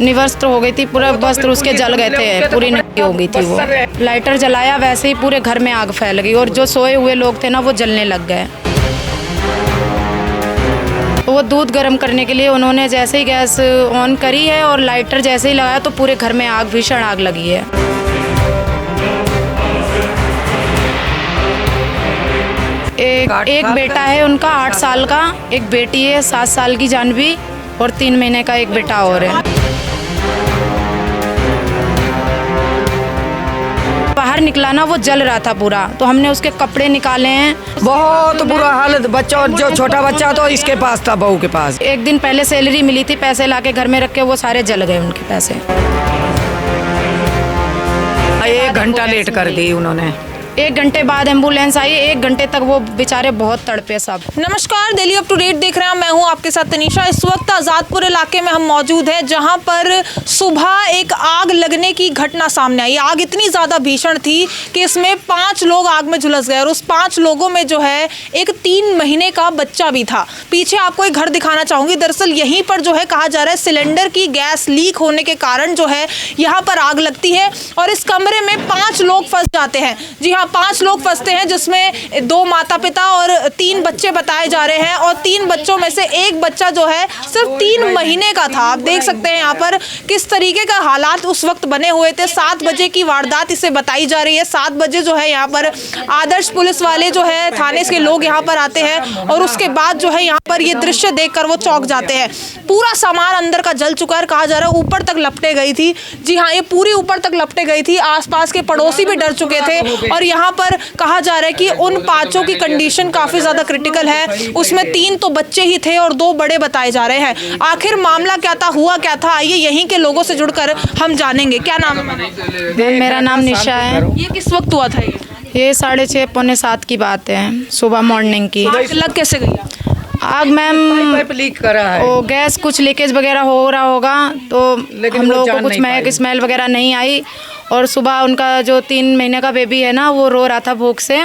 निवस्त्र हो गई थी, पूरा वस्त्र उसके जल गए थे, पूरी नंगी हो गई थी वो। लाइटर जलाया वैसे ही पूरे घर में आग फैल गई और जो सोए हुए लोग थे ना वो जलने लग गए। वो दूध गर्म करने के लिए उन्होंने जैसे ही गैस ऑन करी है और लाइटर जैसे ही लगाया तो पूरे घर में आग, भीषण आग लगी है। एक बेटा है उनका 8 साल का, एक बेटी है 7 साल की जानवी और 3 महीने का एक बेटा और है। बाहर निकला ना वो जल रहा था पूरा, तो हमने उसके कपड़े निकाले हैं। बहुत बुरा हालत, बच्चा जो छोटा बच्चा तो इसके पास था, बहू के पास। एक दिन पहले सैलरी मिली थी, पैसे लाके घर में रख के वो सारे जल गए उनके पैसे। 1 घंटा लेट कर दी उन्होंने। 1 घंटे बाद एम्बुलेंस आई, 1 घंटे तक वो बेचारे बहुत तड़पे सब। नमस्कार, दिल्ली अप टू डेट देख रहे हैं, मैं हूं आपके साथ तनीषा। इस वक्त आज़ादपुर इलाके में हम मौजूद हैं, जहां पर सुबह एक आग लगने की घटना सामने आई। आग इतनी ज़्यादा भीषण थी कि इसमें 5 लोग आग में झुलस गए और उस 5 लोगों में जो है एक 3 महीने का बच्चा भी था। पीछे आपको एक घर दिखाना चाहूँगी। दरअसल यहीं पर जो है कहा जा रहा है सिलेंडर की गैस लीक होने के कारण जो है यहाँ पर आग लगती है और इस कमरे में 5 लोग फंस जाते हैं। जी हाँ, 5 लोग फंसते हैं, जिसमें 2 माता पिता और 3 बच्चे बताए जा रहे हैं और 3 बच्चों में से एक बच्चा जो है सिर्फ 3 महीने का था। आप देख सकते हैं यहाँ पर किस तरीके का हालात उस वक्त बने हुए थे। 7 बजे की वारदात इसे बताई जा रही है। 7 बजे जो है यहाँ पर आदर्श पुलिस वाले जो है थाने के लोग यहाँ पर आते हैं और उसके बाद जो है यहाँ पर ये दृश्य देखकर वो चौंक जाते हैं। पूरा सामान अंदर का जल चुका है, कहा जा रहा है ऊपर तक लपटे गई थी। जी हाँ, ये पूरी ऊपर तक लपटे गई थी। आसपास के पड़ोसी भी डर चुके थे और यहाँ पर कहा जा रहा है कि उन 5 की कंडीशन काफी ज्यादा क्रिटिकल है। उसमें 3 तो बच्चे ही थे और 2 बड़े बताए जा रहे हैं। आखिर मामला क्या था, हुआ क्या था, आइए यहीं के लोगों से जुड़कर हम जानेंगे। क्या नाम है? मेरा नाम निशा है। ये किस वक्त हुआ था? ये 6:30 पौने 7 की बात है, सुबह मॉर्निंग की। आग लग कैसे गई? आग मैम लीक करा है, वो गैस कुछ लीकेज वगैरह हो रहा होगा, तो हम लोगों को कुछ महक स्मेल वगैरह नहीं आई। और सुबह उनका जो 3 महीने का बेबी है ना वो रो रहा था भूख से,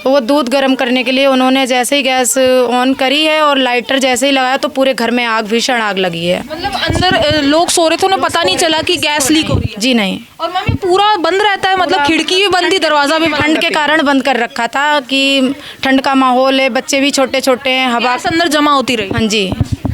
तो वो दूध गर्म करने के लिए उन्होंने जैसे ही गैस ऑन करी है और लाइटर जैसे ही लगाया तो पूरे घर में आग, भीषण आग लगी है। मतलब अंदर लोग सो रहे थे, उन्हें पता नहीं चला कि गैस लीक हो रही है? जी नहीं। और मम्मी पूरा बंद रहता है, मतलब खिड़की भी बंद थी, दरवाजा भी? ठंड के कारण बंद कर रखा था कि ठंड का माहौल है, बच्चे भी छोटे छोटे हैं, हवा अंदर जमा होती रही। हाँ जी,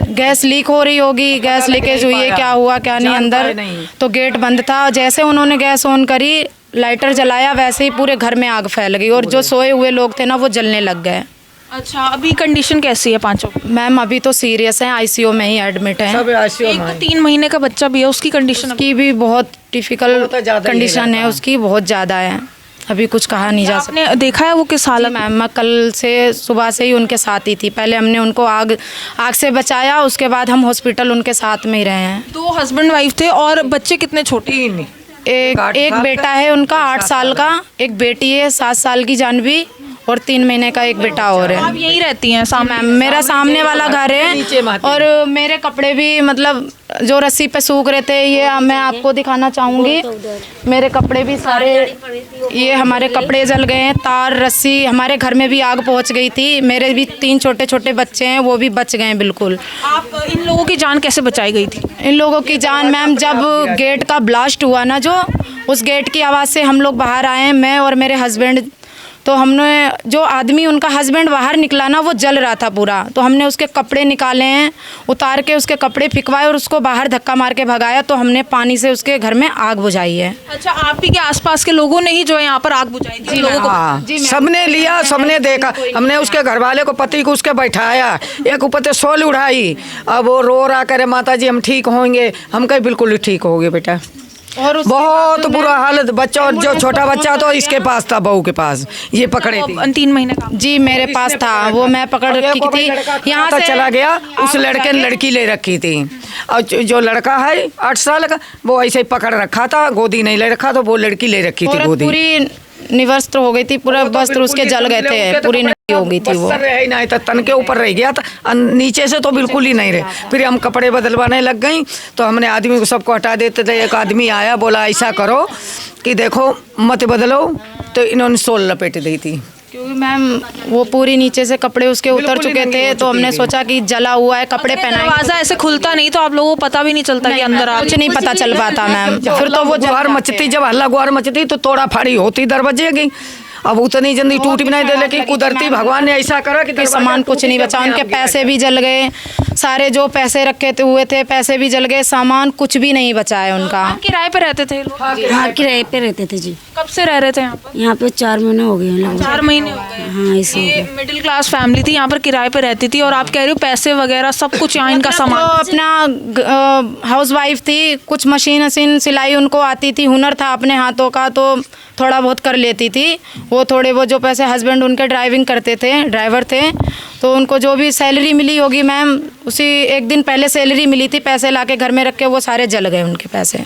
गैस लीक हो रही होगी, गैस लीकेज हुई है, क्या हुआ क्या नहीं अंदर, तो गेट बंद था। जैसे उन्होंने गैस ऑन करी, लाइटर जलाया, वैसे ही पूरे घर में आग फैल गई और जो सोए हुए लोग थे ना वो जलने लग गए। अच्छा, अभी कंडीशन कैसी है 5? मैम अभी तो सीरियस है, आईसीयू में ही एडमिट है। एक तो 3 महीने का बच्चा भी है, उसकी कंडीशन की भी बहुत डिफिकल्ट कंडीशन है, उसकी बहुत ज़्यादा है, अभी कुछ कहा नहीं जा सकता। आपने देखा है वो किस हालत? मैम मैं कल से सुबह से ही उनके साथ ही थी। पहले हमने उनको आग से बचाया, उसके बाद हम हॉस्पिटल उनके साथ में ही रहे हैं। 2 हस्बैंड वाइफ थे और बच्चे कितने छोटे? एक बेटा है उनका 8 साल का, एक बेटी है 7 साल की जानवी और 3 महीने का एक बेटा और है। आप यहीं रहती हैं? मैम मेरा सामने वाला घर है और मेरे कपड़े भी मतलब जो रस्सी पे सूख रहे थे, ये मैं आपको दिखाना चाहूँगी। मेरे कपड़े भी सारे, ये हमारे कपड़े जल गए हैं, तार रस्सी, हमारे घर में भी आग पहुँच गई थी। मेरे भी 3 छोटे छोटे बच्चे हैं, वो भी बच गए हैं बिल्कुल। आप इन लोगों की जान कैसे बचाई गई थी? इन लोगों की जान मैम जब गेट का ब्लास्ट हुआ ना, जो उस गेट की आवाज़ से हम लोग बाहर आए हैं, मैं और मेरे हस्बैंड, तो हमने जो आदमी उनका हस्बैंड बाहर निकला ना वो जल रहा था पूरा, तो हमने उसके कपड़े निकाले हैं, उतार के उसके कपड़े फिकवाए और उसको बाहर धक्का मार के भगाया, तो हमने पानी से उसके घर में आग बुझाई है। अच्छा, आप ही के आसपास के लोगों ने ही जो है यहाँ पर आग बुझाई थी? लोगों को सबने लिया, सबने देखा। हमने उसके घर वाले को, पति को उसके बैठाया, एक ऊपर से सोल उड़ाई। अब वो रो रहा करे, माता जी हम ठीक होंगे। हम कहीं बिल्कुल ठीक हो गए बेटा। और बहुत बुरा हालत, बच्चा जो छोटा बच्चा तो इसके पास था, बहू के पास, ये पकड़े थी। 3 महीने का? जी मेरे पास था, वो मैं पकड़ रखी थी। यहाँ से चला गया, उस लड़के ने लड़की ले रखी थी और जो लड़का है 8 साल का, वो ऐसे ही पकड़ रखा था, गोदी नहीं ले रखा, तो वो लड़की ले रखी थी गोदी। पूरी निवस्त्र हो गई थी, पूरा वस्त्र उसके जल गए थे, पूरी नंगी हो गई थी वो। रह नहीं था, तन के ऊपर रह गया था, नीचे से तो बिल्कुल ही नहीं रहे। फिर हम कपड़े बदलवाने लग गई, तो हमने आदमी को सबको हटा देते थे। एक आदमी आया, बोला ऐसा करो कि देखो मत बदलो, तो इन्होंने सोल लपेट दी थी। क्योंकि मैम वो पूरी नीचे से कपड़े उसके उतर चुके थे, तो हमने सोचा कि जला हुआ है, कपड़े पहनाए। दरवाजा ऐसे खुलता नहीं तो आप लोगों को पता भी नहीं चलता कि अंदर आ कुछ नहीं पता चल पाता मैम। फिर तो वो गुहार मचती, जब हल्ला गुहार मचती तो तोड़ा फाड़ी होती दरवाजे की। अब उतनी जल्दी टूट भी नहीं दे, लेकिन कुदरती भगवान ने ऐसा करा कि सामान कुछ नहीं बचा। उनके पैसे भी जल गए, सारे जो पैसे रखे हुए थे पैसे भी जल गए, सामान कुछ भी नहीं बचा है उनका। किराए पे रहते थे लोग? हाँ किराए पे रहते थे जी। कब से रह रहे थे यहाँ पर? यहाँ पे 4 महीने हो गए हैं लोग। 4 महीने हो गए। हाँ ऐसे हो ये गए। मिडिल क्लास फैमिली थी, यहाँ पर किराए पे रहती थी, और आप कह रहे हो पैसे वगैरह सब कुछ यहाँ इनका तो सामान। अपना हाउस वाइफ थी, कुछ मशीन सिलाई उनको आती थी, हुनर था अपने हाथों का, तो थोड़ा बहुत कर लेती थी। वो थोड़े वो जो पैसे, हस्बैंड उनके ड्राइविंग करते थे, ड्राइवर थे, तो उनको जो भी सैलरी मिली होगी मैम, उसी एक दिन पहले सैलरी मिली थी, पैसे लाके घर में रख के वो सारे जल गए उनके पैसे।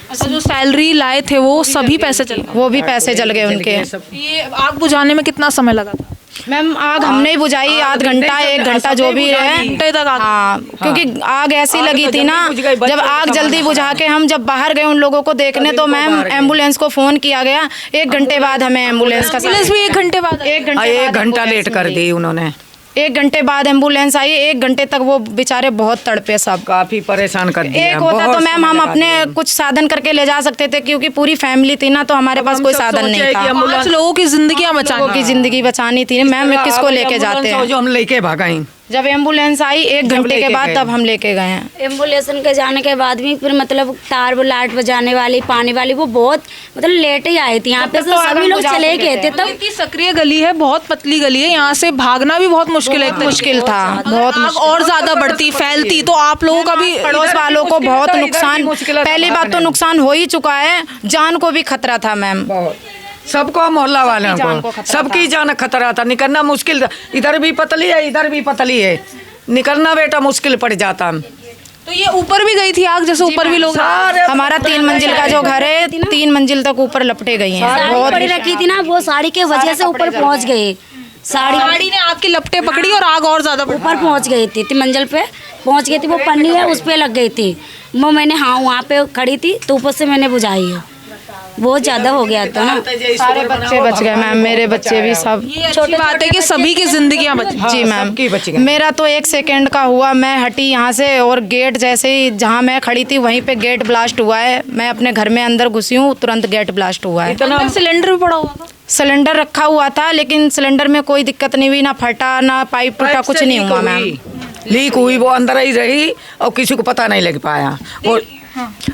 अच्छा, जो सैलरी लाए थे वो सभी पैसे चले गए? वो भी पैसे जल गए उनके। ये आग बुझाने में कितना समय लगा था? मैम आग हमने ही बुझाई, आध घंटा 1 घंटा जो भी है। घंटे तक आग? हाँ, क्योंकि आग ऐसी लगी थी ना, जब आग जल्दी बुझा के हम जब बाहर गए उन लोगों को देखने, तो मैम एम्बुलेंस को फोन किया गया। 1 घंटे बाद हमें एम्बुलेंस का एम्बुलेंस भी 1 घंटे बाद? 1 घंटा लेट कर दी उन्होंने। 1 घंटे बाद एम्बुलेंस आई। 1 घंटे तक वो बेचारे बहुत तड़पे सब, काफी परेशान कर दिया। एक होता तो मैम हम अपने कुछ साधन करके ले जा सकते थे, क्योंकि पूरी फैमिली थी ना, तो हमारे पास कोई साधन नहीं था। 5 लोगों की जिंदगियां बचानी, की जिंदगी बचानी थी मैम, किसको लेके जाते हैं। जो हम लेके भागाई, जब एम्बुलेंस आई 1 घंटे के बाद, तब हम लेके गए हैं। एम्बुलेंस के जाने के बाद भी फिर मतलब तार वो लाइट बजाने वाली, पानी वाली, वो बहुत मतलब लेट ही आई थी यहाँ पे, तो सभी लोग चले गए थे। तब इतनी सक्रिय गली है, बहुत पतली गली है, यहाँ से भागना भी बहुत मुश्किल है। मुश्किल था, बहुत आग और ज्यादा बढ़ती फैलती तो आप लोगों का भी, पड़ोस वालों को बहुत नुकसान, पहली बात तो नुकसान हो ही चुका है, जान को भी खतरा था मैम। सबको, मोहल्ला वालों को, सबकी जान खतरा था। निकलना मुश्किल था, इधर भी पतली है, इधर भी पतली है, निकलना बेटा मुश्किल पड़ जाता। तो ये ऊपर भी गई थी आग, जैसे ऊपर भी लोग? हमारा 3 मंजिल का जो घर है, 3 मंजिल तक ऊपर लपटे गई हैं। साड़ी पड़ी रखी थी ना, वो साड़ी के वजह से ऊपर पहुँच गए। साड़ी ने आग की लपटें पकड़ी और आग और ज्यादा ऊपर पहुँच गई थी, 3 मंजिल पे पहुँच गई थी। वो पन्नी है उस पे लग गई थी, वो मैंने हाँ वहाँ पे खड़ी थी, तो ऊपर से मैंने बुझाई है। बहुत ज्यादा हो गया था ना। सारे बच्चे बच गए मैम, मेरे बच्चे भी सब। छोटी बात है कि सभी की जिंदगियां बची। जी मैम, मेरा तो 1 सेकंड का हुआ, मैं हटी यहाँ से और गेट जैसे ही जहाँ मैं खड़ी थी वहीं पे गेट ब्लास्ट हुआ है। मैं अपने घर में अंदर घुसी हूँ, तुरंत गेट ब्लास्ट हुआ है। अंदर सिलेंडर भी पड़ा हुआ था? सिलेंडर रखा हुआ था, लेकिन सिलेंडर में कोई दिक्कत नहीं हुई, ना फटा ना पाइप टूटा, कुछ नहीं हुआ मैम। लीक हुई, वो अंदर ही रही और किसी को पता नहीं लग पाया।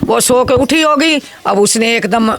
वो सो के उठी होगी, अब उसने एकदम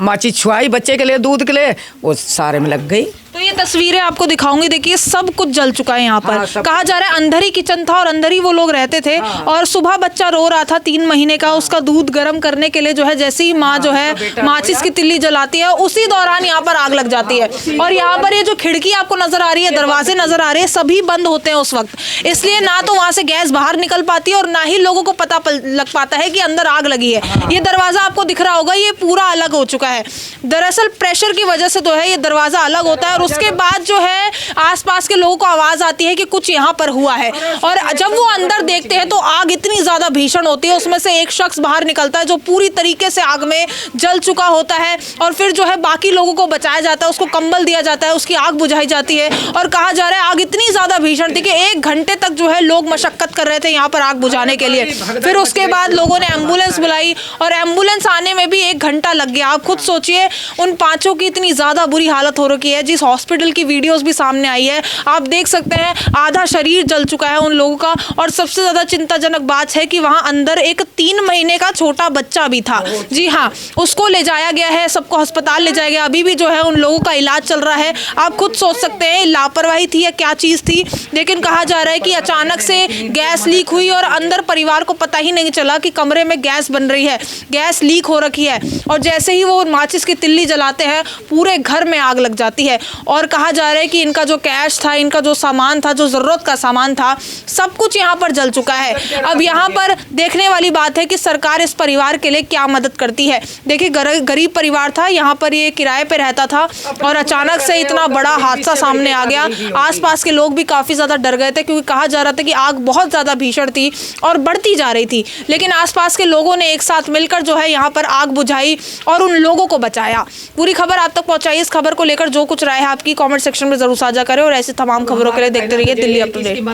माचिस छुआई बच्चे के लिए, दूध के लिए, वो सारे में लग गई। तो ये तस्वीरें आपको दिखाऊंगी, देखिए सब कुछ जल चुका है यहाँ पर। हाँ, कहा जा रहा है अंदर ही किचन था और अंदर ही वो लोग रहते थे। और सुबह बच्चा रो रहा था 3 महीने का, उसका दूध गर्म करने के लिए जो है, जैसे ही माँ जो है माचिस की तिल्ली जलाती है, उसी दौरान यहाँ पर आग लग जाती है। और यहाँ पर ये जो खिड़की आपको नजर आ रही है, दरवाजे नजर आ रहे हैं, सभी बंद होते हैं उस वक्त, इसलिए ना तो वहां से गैस बाहर निकल पाती है और ना ही लोगों को पता लग पाता है कि अंदर आग लगी है। ये दरवाजा आपको दिख रहा होगा, ये पूरा अलग हो चुका है। दरअसल प्रेशर की वजह से तो है ये दरवाजा अलग होता है, और उसके बाद जो है आसपास के लोगों को आवाज आती है कि कुछ यहाँ पर हुआ है। और जब वो अंदर देखते हैं तो आग इतनी ज्यादा भीषण होती है, उसमें से एक शख्स बाहर निकलता है जो पूरी तरीके से आग में जल चुका होता है। और फिर जो है बाकी लोगों को बचाया जाता है, उसको कंबल दिया जाता है, उसकी आग बुझाई जाती है। और कहा जा रहा है आग इतनी ज्यादा भीषण थी कि 1 घंटे तक जो है लोग मशक्कत कर रहे थे यहाँ पर आग बुझाने के लिए। फिर उसके बाद लोगों ने एम्बुलेंस बुलाई और एम्बुलेंस आने में भी 1 घंटा लग गया। आप खुद सोचिए, उन 5 की इतनी ज्यादा बुरी हालत हो रखी है। जिस हॉस्पिटल की वीडियोस भी सामने आई है, आप देख सकते हैं आधा शरीर जल चुका है उन लोगों का। और सबसे ज्यादा चिंताजनक बात है कि वहां अंदर एक 3 महीने का छोटा बच्चा भी था। जी हाँ, उसको ले जाया गया है, सबको अस्पताल ले जाया गया, अभी भी जो है उन लोगों का इलाज चल रहा है। आप खुद सोच सकते हैं लापरवाही थी या क्या चीज थी। लेकिन कहा जा रहा है कि अचानक से गैस लीक हुई और अंदर परिवार को पता ही नहीं चला कि कमरे में गैस बन रही है, गैस लीक हो रखी है। और जैसे ही वो माचिस की तिल्ली जलाते हैं, पूरे घर में आग लग जाती है। और कहा जा रहा है कि इनका जो कैश था, इनका जो सामान था, जो जरूरत का सामान था, सब कुछ यहाँ पर जल चुका है। अब यहाँ पर देखने वाली बात है कि सरकार इस परिवार के लिए क्या मदद करती है। देखिए गरीब परिवार था, यहाँ पर ये किराए पे रहता था और अचानक से इतना बड़ा हादसा सामने आ गया। आसपास के लोग भी काफी ज्यादा डर गए थे, क्योंकि कहा जा रहा था कि आग बहुत ज्यादा भीषण थी और बढ़ती जा रही थी। लेकिन आसपास के लोगों ने एक साथ मिलकर जो है यहाँ पर आग बुझाई और उन लोगों को बचाया। पूरी खबर आप तक पहुंचाई। इस खबर को लेकर जो कुछ राय है आपकी कमेंट सेक्शन में जरूर साझा करें और ऐसे तमाम खबरों के लिए देखते रहिए दिल्ली अप टू डेट।